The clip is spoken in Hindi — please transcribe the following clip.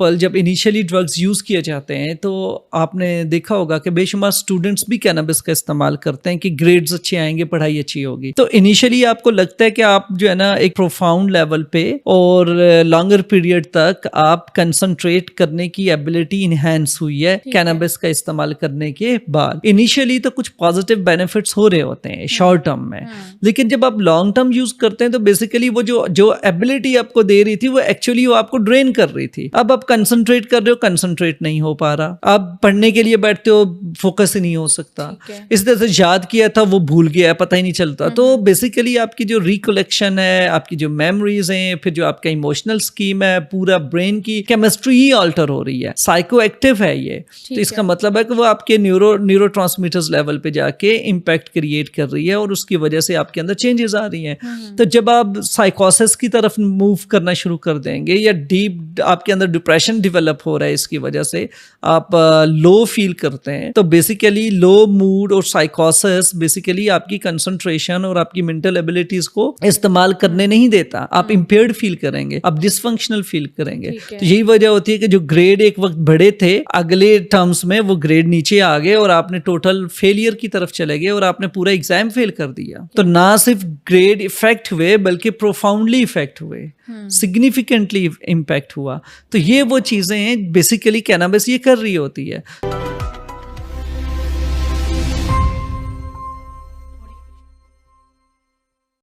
पल जब इनिशियली ड्रग्स यूज़ किए जाते हैं तो आपने देखा होगा कि बेशुमार स्टूडेंट्स भी कैनबिस का इस्तेमाल करते हैं कि ग्रेड्स अच्छे आएंगे, पढ़ाई अच्छी होगी। तो इनिशियली आपको लगता है कि आप जो है ना एक प्रोफाउंड लेवल पे और लॉन्गर पीरियड तक आप कंसंट्रेट करने की एबिलिटी इनहेंस हुई है कैनबिस का इस्तेमाल करने के बाद। इनिशियली तो कुछ पॉजिटिव बेनिफिट्स हो रहे होते हैं शॉर्ट टर्म में, लेकिन जब आप लॉन्ग टर्म यूज करते हैं तो बेसिकली वो जो एबिलिटी आपको दे रही थी वो एक्चुअली वो आपको ड्रेन कर रही थी। अब आप कंसंट्रेट कर रहे हो, कंसंट्रेट नहीं हो पा रहा। आप पढ़ने के लिए बैठते हो, फोकस ही नहीं हो सकता। इस तरह से याद किया था वो भूल गया, पता ही नहीं चलता। तो बेसिकली आपकी जो रिकलेक्शन है, आपकी जो मेमोरीज हैं, फिर जो आपका इमोशनल स्कीम है, पूरा ब्रेन की केमिस्ट्री ही ऑल्टर हो रही है, साइको एक्टिव है ये। तो इसका मतलब है कि वो आपके न्यूरोट्रांसमीटर्स लेवल पे जाके इम्पैक्ट क्रिएट कर रही है और उसकी वजह से आपके अंदर चेंजेस आ रही हैं। तो जब आप साइकोसिस की तरफ मूव करना शुरू कर देंगे या डीप आपके अंदर डिप्रेशन डेवलप हो रहा है, इसकी वजह से आप लो फील करते हैं, तो बेसिकली लो मूड और साइकोसिस बेसिकली आपकी कंसंट्रेशन और आपकी मेंटल एबिलिटीज को इस्तेमाल करने नहीं देता। आप इम्पेयर्ड फील करेंगे, आप डिसफंक्शनल फील करेंगे। तो यही वजह होती है कि जो ग्रेड एक वक्त बड़े थे, अगले टर्म्स में वो ग्रेड नीचे आ गए और आपने टोटल फेलियर की तरफ चले गए और आपने पूरा एग्जाम फेल कर दिया। तो ना सिर्फ ग्रेड इफेक्ट हुए बल्कि प्रोफाउंडली इफेक्ट हुए, सिग्निफिकेंटली इम्पैक्ट हुआ। तो ये वो चीजें हैं बेसिकली कैनबिस ये कर रही होती है।